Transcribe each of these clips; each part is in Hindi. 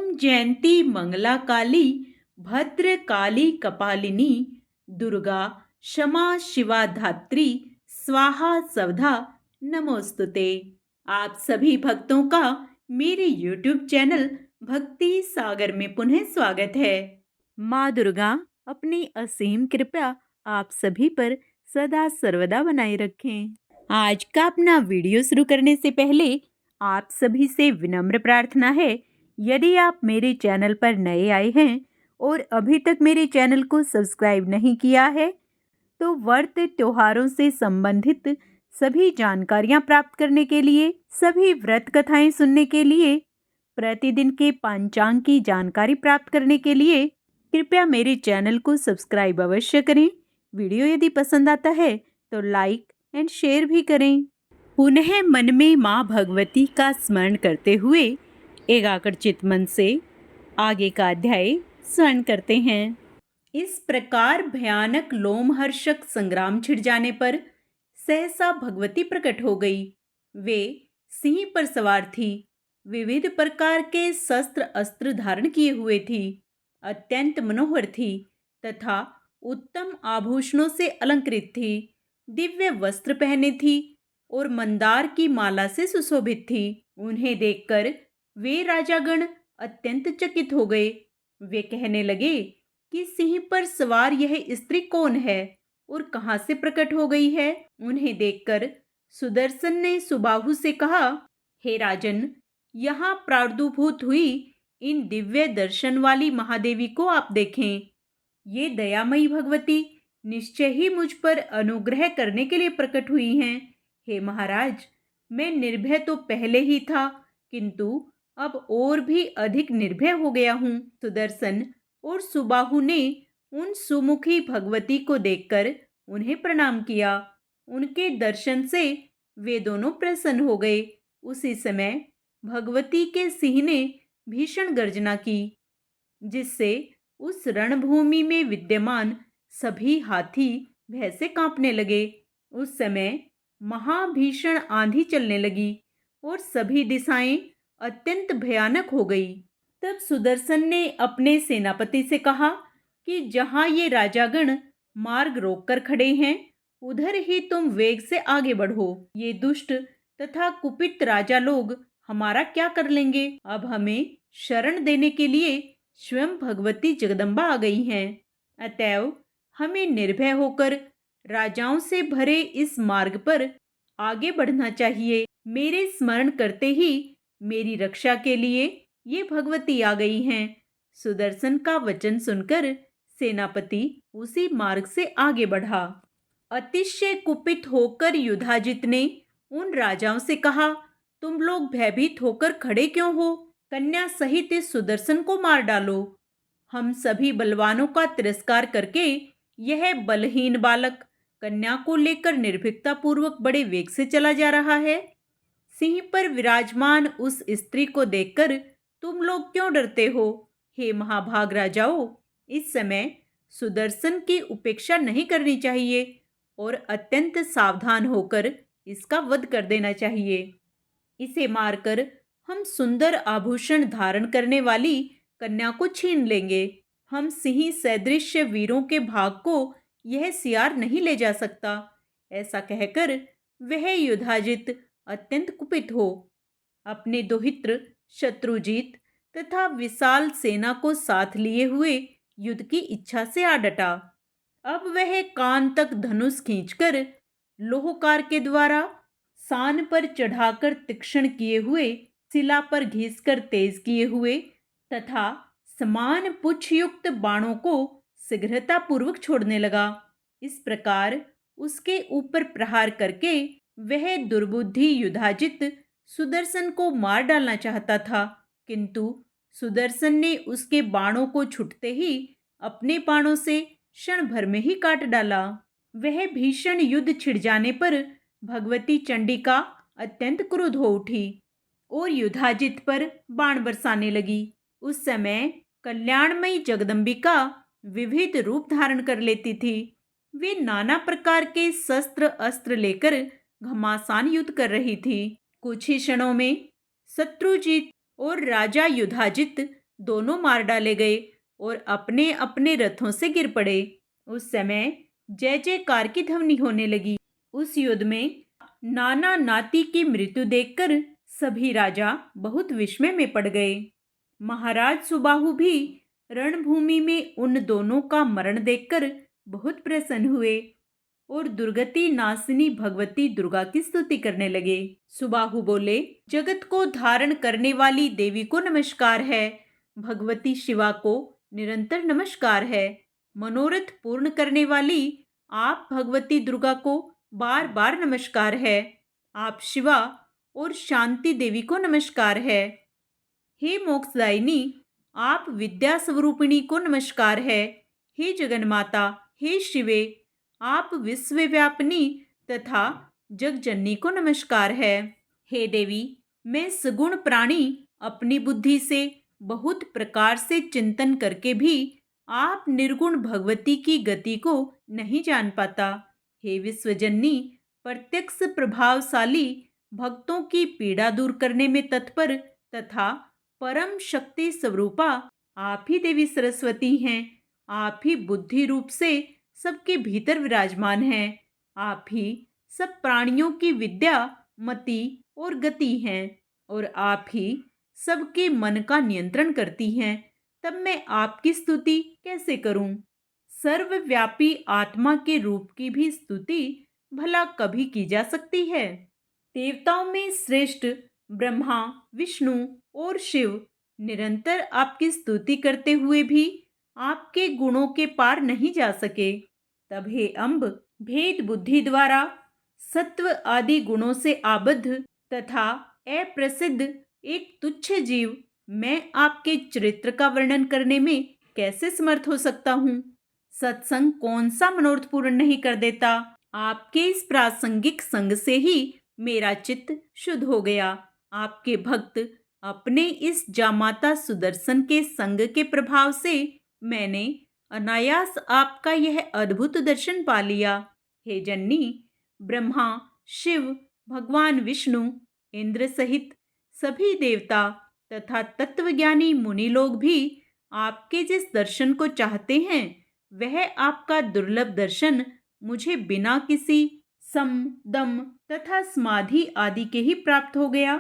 ओम जयंती मंगला काली भद्र काली कपालिनी दुर्गा क्षमा शिवा धात्री स्वाहा स्वधा नमोस्तुते। आप सभी भक्तों का मेरे YouTube चैनल भक्ति सागर में पुनः स्वागत है। माँ दुर्गा अपनी असीम कृपा आप सभी पर सदा सर्वदा बनाए रखें। आज का अपना वीडियो शुरू करने से पहले आप सभी से विनम्र प्रार्थना है, यदि आप मेरे चैनल पर नए आए हैं और अभी तक मेरे चैनल को सब्सक्राइब नहीं किया है तो व्रत त्योहारों से संबंधित सभी जानकारियां प्राप्त करने के लिए, सभी व्रत कथाएं सुनने के लिए, प्रतिदिन के पंचांग की जानकारी प्राप्त करने के लिए कृपया मेरे चैनल को सब्सक्राइब अवश्य करें। वीडियो यदि पसंद आता है तो लाइक एंड शेयर भी करें। पुनः मन में माँ भगवती का स्मरण करते हुए एकाग्रचित मन से आगे का अध्याय स्मरण करते हैं। इस प्रकार भयानक लोमहर्षक संग्राम छिड़ जाने पर सहसा भगवती प्रकट हो गई। वे सिंह पर सवार थी, विविध प्रकार के शस्त्र अस्त्र धारण किए हुए थी, अत्यंत मनोहर थी तथा उत्तम आभूषणों से अलंकृत थी, दिव्य वस्त्र पहने थी और मंदार की माला से सुशोभित थी। उन्हें देखकर वे राजागण अत्यंत चकित हो गए। वे कहने लगे कि सिंह पर सवार यह स्त्री कौन है और कहाँ से प्रकट हो गई है। उन्हें देखकर सुदर्शन ने सुबाहु से कहा, हे राजन, यहाँ प्रादुर्भूत हुई इन दिव्य दर्शन वाली महादेवी को आप देखें। ये दयामयी भगवती निश्चय ही मुझ पर अनुग्रह करने के लिए प्रकट हुई हैं। हे महाराज, मैं निर्भय तो पहले ही था, किंतु अब और भी अधिक निर्भय हो गया हूँ। सुदर्शन और सुबाहु ने उन सुमुखी भगवती को देखकर उन्हें प्रणाम किया। उनके दर्शन से वे दोनों प्रसन्न हो गए। उसी समय भगवती के सिंह ने भीषण गर्जना की, जिससे उस रणभूमि में विद्यमान सभी हाथी भय से कांपने लगे। उस समय महाभीषण आंधी चलने लगी और सभी दिशाएं अत्यंत भयानक हो गई। तब सुदर्शन ने अपने सेनापति से कहा कि जहां ये राजागण मार्ग रोककर खड़े हैं, उधर ही तुम वेग से आगे बढ़ो। ये दुष्ट तथा कुपित राजा लोग हमारा क्या कर लेंगे। अब हमें शरण देने के लिए स्वयं भगवती जगदम्बा आ गई हैं। अतएव हमें निर्भय होकर राजाओं से भरे इस मार्ग पर आगे बढ़ना चाहिए। मेरे स्मरण करते ही मेरी रक्षा के लिए ये भगवती आ गई हैं। सुदर्शन का वचन सुनकर सेनापति उसी मार्ग से आगे बढ़ा। अतिशय कुपित होकर युधाजित ने उन राजाओं से कहा, तुम लोग भयभीत होकर खड़े क्यों हो? कन्या सहित इस सुदर्शन को मार डालो। हम सभी बलवानों का तिरस्कार करके यह बलहीन बालक कन्या को लेकर निर्भीकता पूर्वक बड़े वेग से चला जा रहा है। सिंह पर विराजमान उस स्त्री को देखकर तुम लोग क्यों डरते हो? हे महाभाग राजाओं, इस समय सुदर्शन की उपेक्षा नहीं करनी चाहिए और अत्यंत सावधान होकर इसका वध कर देना चाहिए। इसे मारकर हम सुंदर आभूषण धारण करने वाली कन्या को छीन लेंगे। हम सिंह सदृश वीरों के भाग को यह सियार नहीं ले जा सकता। ऐसा कहकर वह युधाजित अत्यंत कुपित हो अपने दोहित्र शत्रुजीत तथा विशाल सेना को साथ लिए हुए युद्ध की इच्छा से आ डटा। अब वह कान तक धनुष खींचकर लोहकार के द्वारा सान पर चढ़ाकर तीक्ष्ण किए हुए, शिला पर घिसकर तेज किए हुए तथा समान पुच्छयुक्त बाणों को शीघ्रता पूर्वक छोड़ने लगा। इस प्रकार उसके ऊपर प्रहार करके वह दुर्बुद्धि युधाजित सुदर्शन को मार डालना चाहता था, किंतु सुदर्शन ने उसके बाणों को छूटते ही अपने बाणों से क्षण भर में ही काट डाला। वह भीषण युद्ध छिड़ जाने पर भगवती चंडिका अत्यंत क्रुद्ध हो उठी और युधाजित पर बाण बरसाने लगी। उस समय कल्याणमयी जगदम्बिका विविध रूप धारण कर लेती थी। वे नाना प्रकार के शस्त्र अस्त्र लेकर घमासान युद्ध कर रही थी। कुछ ही क्षणों में शत्रुजीत और राजा युधाजित दोनों मार डाले गए और अपने अपने रथों से गिर पड़े। उस समय जय जयकार की ध्वनि होने लगी। उस युद्ध में नाना नाती की मृत्यु देखकर सभी राजा बहुत विस्मय में पड़ गए। महाराज सुबाहु भी रणभूमि में उन दोनों का मरण देखकर बहुत प्रसन्न हुए और दुर्गति नाशिनी भगवती दुर्गा की स्तुति करने लगे। सुबाहु बोले, जगत को धारण करने वाली देवी को नमस्कार है, भगवती शिवा को निरंतर नमस्कार है, मनोरथ पूर्ण करने वाली आप भगवती दुर्गा को बार बार नमस्कार है, आप शिवा और शांति देवी को नमस्कार है। हे मोक्षदायिनी, आप विद्या स्वरूपिणी को नमस्कार है। हे जगन्माता, हे शिवे, आप विश्वव्यापिनी तथा जगजननी को नमस्कार है। हे देवी, मैं सगुण प्राणी अपनी बुद्धि से बहुत प्रकार से चिंतन करके भी आप निर्गुण भगवती की गति को नहीं जान पाता। हे विश्वजननी, प्रत्यक्ष प्रभावशाली भक्तों की पीड़ा दूर करने में तत्पर तथा परम शक्ति स्वरूपा आप ही देवी सरस्वती हैं। आप ही बुद्धि रूप से सबके भीतर विराजमान हैं। आप ही सब प्राणियों की विद्या, मति और गति हैं और आप ही सबके मन का नियंत्रण करती हैं। तब मैं आपकी स्तुति कैसे करूं? सर्वव्यापी आत्मा के रूप की भी स्तुति भला कभी की जा सकती है? देवताओं में श्रेष्ठ ब्रह्मा, विष्णु और शिव निरंतर आपकी स्तुति करते हुए भी आपके गुणों के पार नहीं जा सके। तब हे अम्ब, भेद बुद्धि द्वारा सत्व आदि गुणों से आबद्ध तथा अप्रसिद्ध एक तुच्छ जीव मैं आपके चरित्र का वर्णन करने में कैसे समर्थ हो सकता हूँ? सत्संग कौन सा मनोरथ पूर्ण नहीं कर देता? आपके इस प्रासंगिक संग से ही मेरा चित्त शुद्ध हो गया। आपके भक्त अपने इस जामाता सुदर्शन के संग के प्रभाव से मैंने अनायास आपका यह अद्भुत दर्शन पा लिया। हे जननी, ब्रह्मा, शिव, भगवान विष्णु, इंद्र सहित सभी देवता तथा तत्वज्ञानी मुनि लोग भी आपके जिस दर्शन को चाहते हैं वह आपका दुर्लभ दर्शन मुझे बिना किसी सम, दम तथा समाधि आदि के ही प्राप्त हो गया।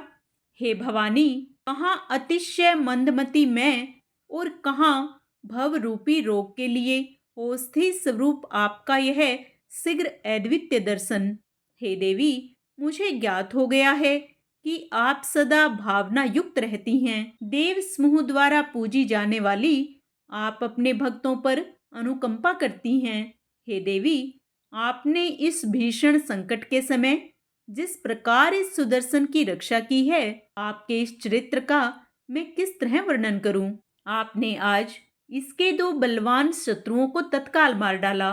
हे भवानी, कहाँ अतिशय मंदमती मैं और कहाँ भव रूपी रोग के लिए औषधि स्वरूप आपका यह शीघ्र अद्वितीय दर्शन। हे देवी, मुझे ज्ञात हो गया है कि आप सदा भावना युक्त रहती हैं। देव समूह द्वारा पूजी जाने वाली आप अपने भक्तों पर अनुकंपा करती हैं। हे देवी, आपने इस भीषण संकट के समय जिस प्रकार इस सुदर्शन की रक्षा की है, आपके इस चरित्र का मैं किस तरह वर्णन करूं? आपने आज इसके दो बलवान शत्रुओं को तत्काल मार डाला।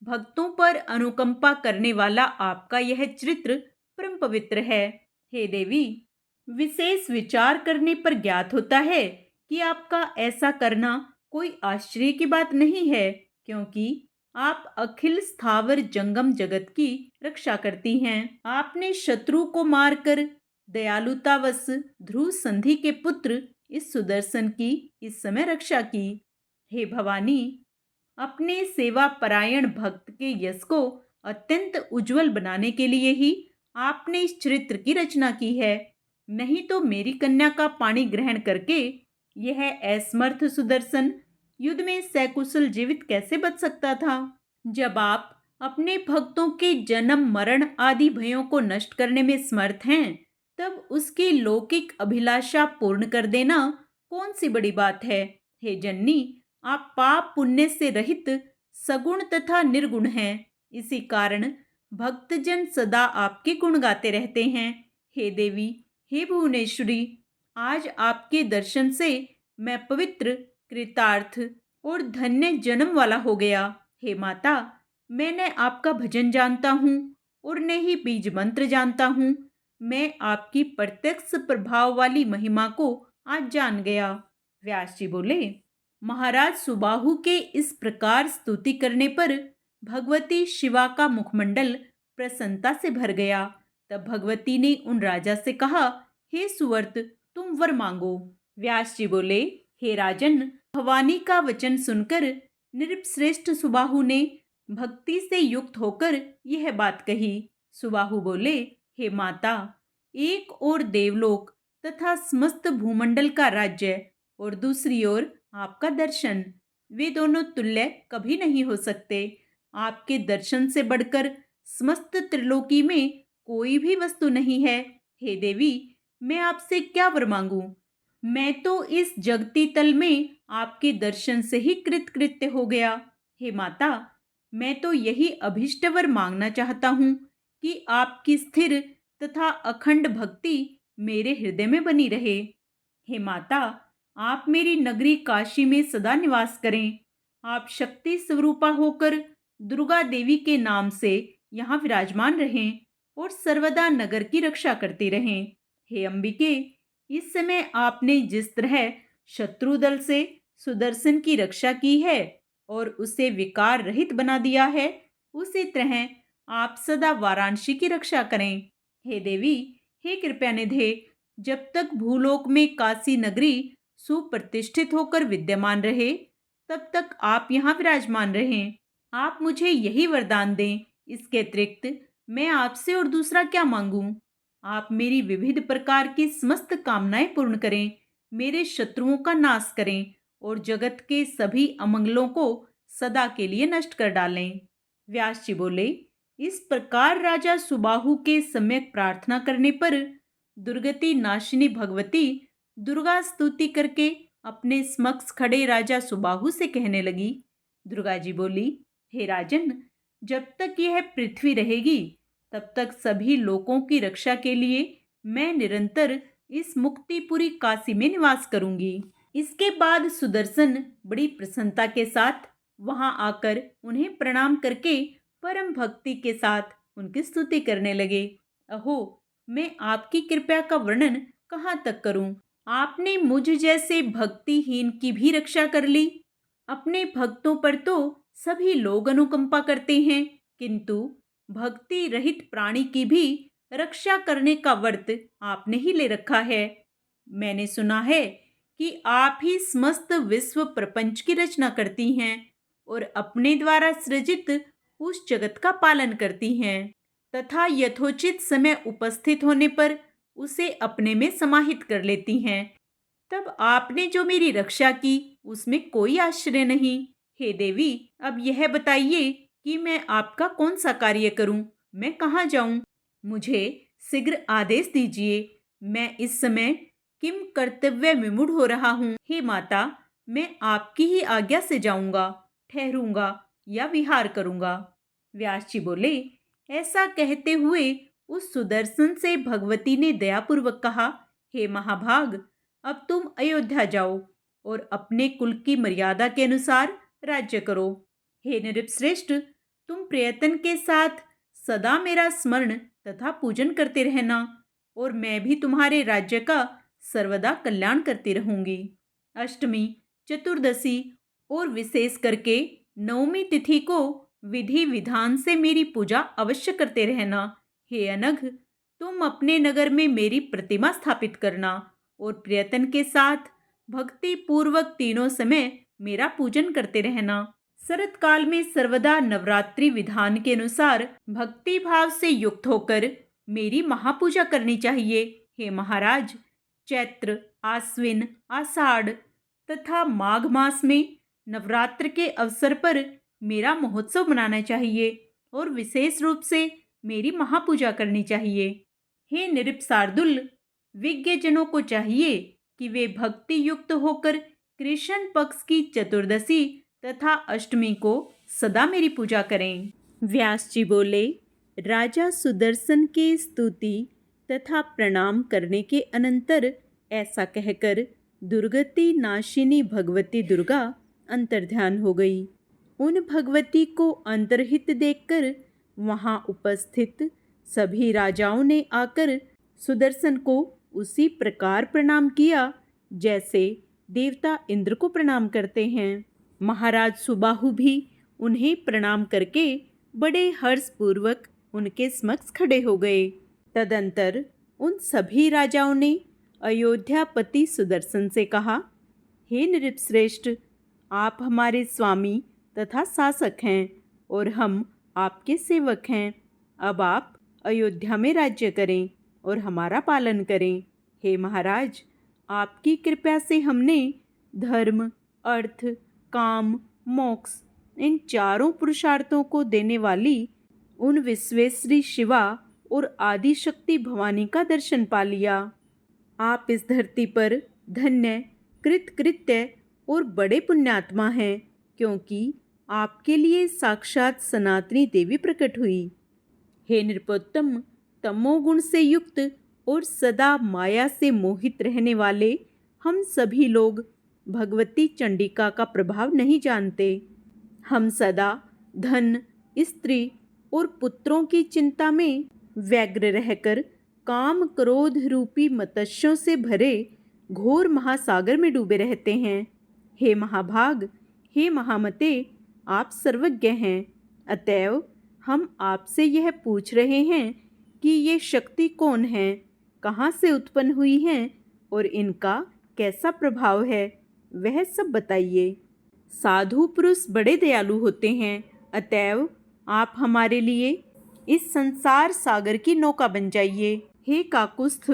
भक्तों पर अनुकंपा करने वाला आपका यह चरित्र परम पवित्र है। हे देवी, विशेष विचार करने पर ज्ञात होता है कि आपका ऐसा करना कोई आश्चर्य की बात नहीं है, क्योंकि आप अखिल स्थावर जंगम जगत की रक्षा करती हैं। आपने शत्रु को मारकर दयालुतावश ध्रुव संधि के पुत्र इस सुदर्शन की इस समय रक्षा की। हे भवानी, अपने सेवा परायण भक्त के यश को अत्यंत उज्जवल बनाने के लिए ही आपने इस चरित्र की रचना की है। नहीं तो मेरी कन्या का पाणी ग्रहण करके यह असमर्थ सुदर्शन युद्ध में सकुशल जीवित कैसे बच सकता था? जब आप अपने भक्तों के जन्म मरण आदि भयों को नष्ट करने में समर्थ हैं, तब उसकी लौकिक अभिलाषा पूर्ण कर देना कौन सी बड़ी बात है? हे जननी, आप पाप पुण्य से रहित सगुण तथा निर्गुण हैं। इसी कारण भक्तजन सदा आपके गुण गाते रहते हैं। हे देवी, हे भुवनेश्वरी, आज आपके दर्शन से मैं पवित्र, कृतार्थ और धन्य जन्म वाला हो गया। हे माता, मैंने आपका भजन जानता हूँ और न ही बीज मंत्र जानता हूँ। मैं आपकी प्रत्यक्ष प्रभाव वाली महिमा को आज जान गया। व्यास जी बोले, महाराज सुबाहु के इस प्रकार स्तुति करने पर भगवती शिवा का मुखमंडल प्रसन्नता से भर गया। तब भगवती ने उन राजा से कहा, हे सुवर्त, तुम वर मांगो। व्यास जी बोले, हे राजन, भवानी का वचन सुनकर नृपश्रेष्ठ सुबाहु ने भक्ति से युक्त होकर यह बात कही। सुबाहु बोले, हे माता, एक ओर देवलोक तथा समस्त भूमंडल का राज्य और दूसरी ओर आपका दर्शन, वे दोनों तुल्य कभी नहीं हो सकते। आपके दर्शन से बढ़कर समस्त त्रिलोकी में कोई भी वस्तु नहीं है। हे देवी, मैं आपसे क्या वर मांगू? मैं तो इस जगती तल में आपके दर्शन से ही कृतकृत्य हो गया। हे माता, मैं तो यही अभीष्ट वर मांगना चाहता हूँ कि आपकी स्थिर तथा अखंड भक्ति मेरे हृदय में बनी रहे। हे माता, आप मेरी नगरी काशी में सदा निवास करें। आप शक्ति स्वरूपा होकर दुर्गा देवी के नाम से यहाँ विराजमान रहें और सर्वदा नगर की रक्षा करती रहें। हे अंबिके, इस समय आपने जिस तरह शत्रु दल से सुदर्शन की रक्षा की है और उसे विकार रहित बना दिया है, उसी तरह आप सदा वाराणसी की रक्षा करें। हे देवी, हे कृपया निधे, जब तक भूलोक में काशी नगरी सुप्रतिष्ठित होकर विद्यमान रहे, तब तक आप यहाँ विराजमान रहें। आप मुझे यही वरदान दें। इसके अतिरिक्त मैं आपसे और दूसरा क्या मांगूं? आप मेरी विविध प्रकार की समस्त कामनाएं पूर्ण करें, मेरे शत्रुओं का नाश करें और जगत के सभी अमंगलों को सदा के लिए नष्ट कर डालें। व्यास जी बोले, इस प्रकार राजा सुबाहु के सम्यक प्रार्थना करने पर दुर्गति नाशिनी भगवती दुर्गा स्तुति करके अपने समक्ष खड़े राजा सुबाहु से कहने लगी। दुर्गा जी बोली, हे राजन, जब तक यह पृथ्वी रहेगी तब तक सभी लोगों की रक्षा के लिए मैं निरंतर इस मुक्तिपुरी काशी में निवास करूंगी। इसके बाद सुदर्शन बड़ी प्रसन्नता के साथ वहां आकर उन्हें प्रणाम करके परम भक्ति के साथ उनकी स्तुति करने लगे। अहो, मैं आपकी कृपा का वर्णन कहाँ तक करूं? आपने मुझ जैसे भक्तिहीन की भी रक्षा कर ली। अपने भक्तों पर तो सभी लोग अनुकंपा करते हैं, किंतु भक्ति रहित प्राणी की भी रक्षा करने का व्रत आपने ही ले रखा है। मैंने सुना है कि आप ही समस्त विश्व प्रपंच की रचना करती हैं और अपने द्वारा सृजित उस जगत का पालन करती हैं तथा यथोचित समय उपस्थित होने पर उसे अपने में समाहित कर लेती हैं। तब आपने जो मेरी रक्षा की उसमें कोई आश्चर्य नहीं। हे देवी, अब यह बताइए कि मैं आपका कौन सा कार्य करूं? मैं कहाँ जाऊं? मुझे शीघ्र आदेश दीजिए। मैं इस समय किम कर्तव्य विमूढ़ हो रहा हूँ। हे माता, मैं आपकी ही आज्ञा से जाऊंगा, ठहरूंगा या विहार करूंगा। व्यास जी बोले, ऐसा कहते हुए उस सुदर्शन से भगवती ने दयापूर्वक कहा, हे महाभाग, अब तुम अयोध्या जाओ और अपने कुल की मर्यादा के अनुसार राज्य करो। हे नृपश्रेष्ठ, तुम प्रयत्न के साथ सदा मेरा स्मरण तथा पूजन करते रहना और मैं भी तुम्हारे राज्य का सर्वदा कल्याण करती रहूंगी। अष्टमी, चतुर्दशी और विशेष करके नवमी तिथि को विधि विधान से मेरी पूजा अवश्य करते रहना। हे अनघ, तुम अपने नगर में मेरी प्रतिमा स्थापित करना और प्रयत्न के साथ भक्ति पूर्वक तीनों समय मेरा पूजन करते रहना। शरत काल में सर्वदा नवरात्रि विधान के अनुसार भक्ति भाव से युक्त होकर मेरी महापूजा करनी चाहिए। हे महाराज, चैत्र, आश्विन, आषाढ़ तथा माघ मास में नवरात्र के अवसर पर मेरा महोत्सव मनाना चाहिए और विशेष रूप से मेरी महापूजा करनी चाहिए। हे नृप-शार्दूल, विज्ञजनों को चाहिए कि वे भक्ति युक्त होकर कृष्ण पक्ष की चतुर्दशी तथा अष्टमी को सदा मेरी पूजा करें। व्यास जी बोले, राजा सुदर्शन के स्तुति तथा प्रणाम करने के अनंतर ऐसा कहकर दुर्गति नाशिनी भगवती दुर्गा अंतर्ध्यान हो गई। उन भगवती को अंतर्हित देखकर वहां उपस्थित सभी राजाओं ने आकर सुदर्शन को उसी प्रकार प्रणाम किया जैसे देवता इंद्र को प्रणाम करते हैं। महाराज सुबाहु भी उन्हें प्रणाम करके बड़े हर्षपूर्वक उनके समक्ष खड़े हो गए। तदंतर उन सभी राजाओं ने अयोध्यापति सुदर्शन से कहा, हे नृपश्रेष्ठ, आप हमारे स्वामी तथा शासक हैं और हम आपके सेवक हैं। अब आप अयोध्या में राज्य करें और हमारा पालन करें। हे महाराज, आपकी कृपा से हमने धर्म, अर्थ, काम, मोक्ष इन चारों पुरुषार्थों को देने वाली उन विश्वेश्वरी शिवा और आदि शक्ति भवानी का दर्शन पा लिया। आप इस धरती पर धन्य, कृतकृत्य और बड़े पुण्यात्मा हैं, क्योंकि आपके लिए साक्षात सनातनी देवी प्रकट हुई। हे नृपोत्तम, तमोगुण से युक्त और सदा माया से मोहित रहने वाले हम सभी लोग भगवती चंडिका का प्रभाव नहीं जानते। हम सदा धन, स्त्री और पुत्रों की चिंता में व्यग्र रहकर काम क्रोध रूपी मत्स्यों से भरे घोर महासागर में डूबे रहते हैं। हे महाभाग, हे महामते, आप सर्वज्ञ हैं। अतएव हम आपसे यह पूछ रहे हैं कि ये शक्ति कौन है, कहाँ से उत्पन्न हुई हैं और इनका कैसा प्रभाव है, वह सब बताइए। साधु पुरुष बड़े दयालु होते हैं, अतएव आप हमारे लिए इस संसार सागर की नौका बन जाइए। हे काकुस्थ,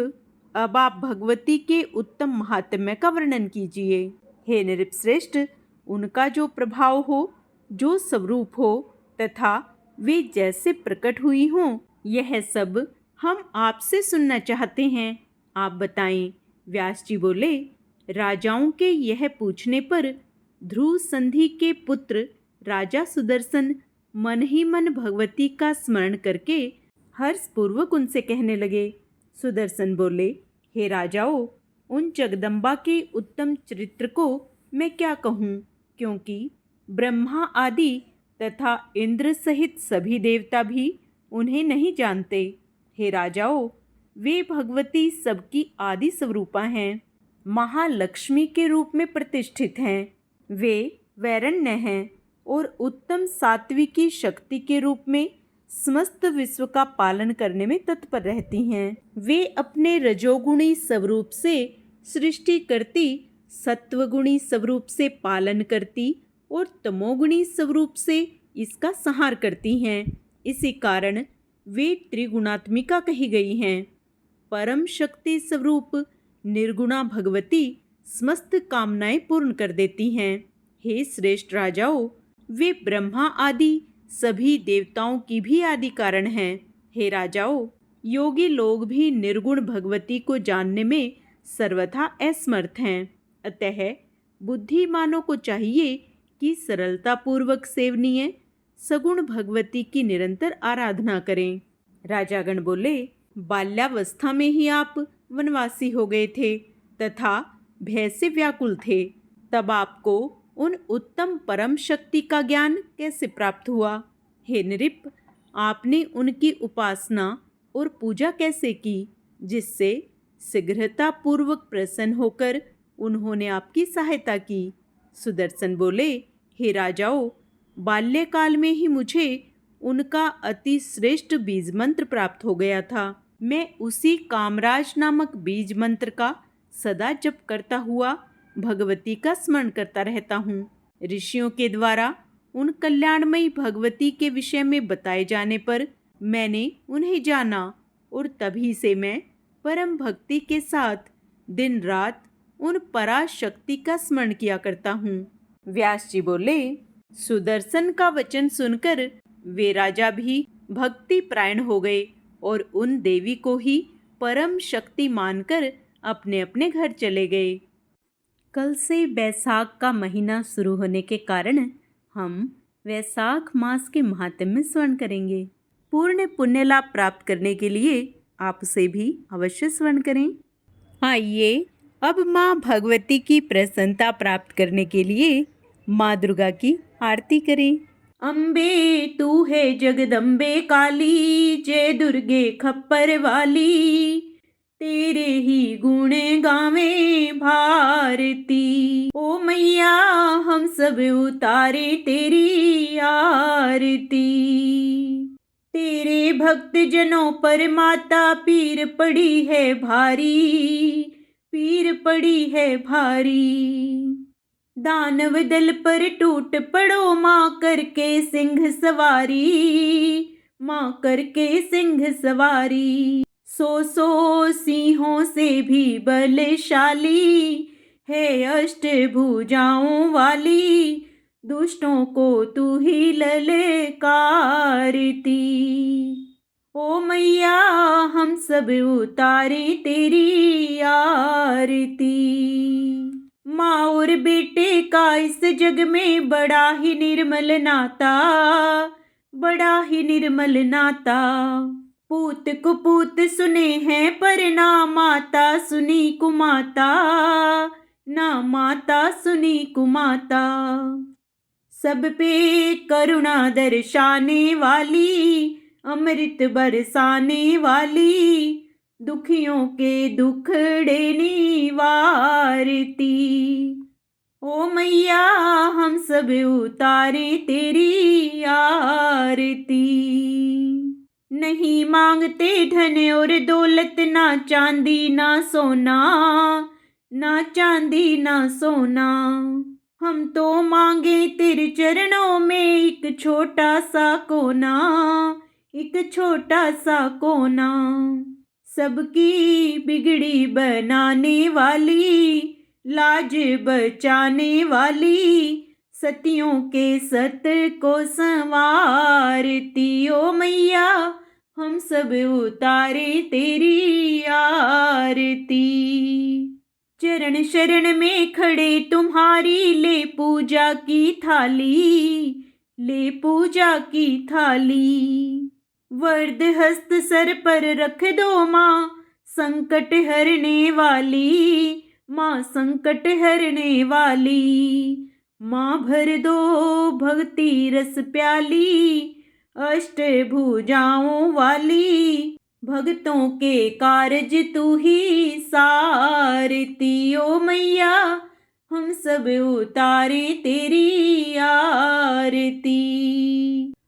अब आप भगवती के उत्तम महात्म्य का वर्णन कीजिए। हे नृपश्रेष्ठ, उनका जो प्रभाव हो, जो स्वरूप हो तथा वे जैसे प्रकट हुई हों, यह सब हम आपसे सुनना चाहते हैं। आप बताएं। व्यास जी बोले, राजाओं के यह पूछने पर ध्रुव संधि के पुत्र राजा सुदर्शन मन ही मन भगवती का स्मरण करके हर्षपूर्वक उनसे कहने लगे। सुदर्शन बोले, हे राजाओं, उन जगदम्बा के उत्तम चरित्र को मैं क्या कहूँ, क्योंकि ब्रह्मा आदि तथा इंद्र सहित सभी देवता भी उन्हें नहीं जानते। हे राजाओं, वे भगवती सबकी आदि स्वरूपा हैं, महालक्ष्मी के रूप में प्रतिष्ठित हैं। वे वैरण्य हैं और उत्तम सात्विकी शक्ति के रूप में समस्त विश्व का पालन करने में तत्पर रहती हैं। वे अपने रजोगुणी स्वरूप से सृष्टि करती, सत्वगुणी स्वरूप से पालन करती और तमोगुणी स्वरूप से इसका संहार करती हैं। इसी कारण वे त्रिगुणात्मिका कही गई हैं। परम शक्ति स्वरूप निर्गुणा भगवती समस्त कामनाएं पूर्ण कर देती हैं। हे श्रेष्ठ राजाओं, वे ब्रह्मा आदि सभी देवताओं की भी आदि कारण हैं। हे राजाओं, योगी लोग भी निर्गुण भगवती को जानने में सर्वथा असमर्थ हैं। अतः बुद्धिमानों को चाहिए कि सरलता पूर्वक सेवनीय सगुण भगवती की निरंतर आराधना करें। राजागण बोले, बाल्यावस्था में ही आप वनवासी हो गए थे तथा भय से व्याकुल थे, तब आपको उन उत्तम परम शक्ति का ज्ञान कैसे प्राप्त हुआ? हे नृप, आपने उनकी उपासना और पूजा कैसे की, जिससे शीघ्रता पूर्वक प्रसन्न होकर उन्होंने आपकी सहायता की? सुदर्शन बोले, हे राजाओं, बाल्यकाल में ही मुझे उनका अति श्रेष्ठ बीज मंत्र प्राप्त हो गया था। मैं उसी कामराज नामक बीज मंत्र का सदा जप करता हुआ भगवती का स्मरण करता रहता हूँ। ऋषियों के द्वारा उन कल्याणमयी भगवती के विषय में बताए जाने पर मैंने उन्हें जाना और तभी से मैं परम भक्ति के साथ दिन रात उन पराशक्ति का स्मरण किया करता हूँ। व्यास जी बोले, सुदर्शन का वचन सुनकर वे राजा भी भक्ति प्रायण हो गए और उन देवी को ही परम शक्ति मानकर अपने अपने घर चले गए। कल से बैसाख का महीना शुरू होने के कारण हम वैशाख मास के महात्म्य स्मरण करेंगे। पूर्ण पुण्य लाभ प्राप्त करने के लिए आप उसे भी अवश्य स्मरण करें। आइए अब माँ भगवती की प्रसन्नता प्राप्त करने के लिए माँ दुर्गा की आरती करें। अम्बे तू है जगदम्बे काली, जय दुर्गे खप्पर वाली, तेरे ही गुण गावे भारती। ओ मैया हम सब उतारे तेरी आरती, तेरे भक्त जनों पर माता पीर पड़ी है भारी, पीर पड़ी है भारी। दानव दल पर टूट पड़ो, माँ करके सिंह सवारी, माँ करके सिंह सवारी। सौ सिंहों से भी बलशाली है अष्टभुजाओं वाली, दुष्टों को तू ही ललकारती। ओ मैया हम सब उतारे तेरी आरती। माँ और बेटे का इस जग में बड़ा ही निर्मल नाता, बड़ा ही निर्मल नाता। पूत कुपूत सुने हैं पर ना माता सुनी कुमाता, ना माता सुनी कुमाता। सब पे करुणा दर्शाने वाली, अमृत बरसाने वाली, दुखियों के दुखड़े निवारती। ओ मैया हम सब उतारे तेरी आरती। नहीं मांगते धन और दौलत, ना चांदी ना सोना, ना चांदी ना सोना। हम तो मांगे तेरे चरणों में एक छोटा सा कोना, एक छोटा सा कोना। सबकी बिगड़ी बनाने वाली, लाज बचाने वाली, सतियों के सत को संवारती। ओ मैया हम सब उतारे तेरी आरती। चरण शरण में खड़े तुम्हारी, ले पूजा की थाली, ले पूजा की थाली। वरद हस्त सर पर रख दो माँ, संकट हरने वाली, माँ संकट हरने वाली। माँ भर दो भक्ति रस प्याली, अष्टभुजाओं वाली, भक्तों के कारज तू ही सारती। ओ मैया हम सब उतारे तेरी आरती।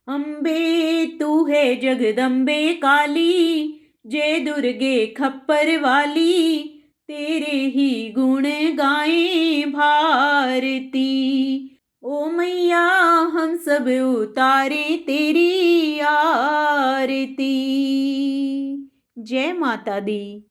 अम्बे तू है जगदम्बे काली, जय दुर्गे खप्पर वाली, तेरे ही गुण गाएं भारती। ओ मैया हम सब उतारे तेरी आरती। जय माता दी।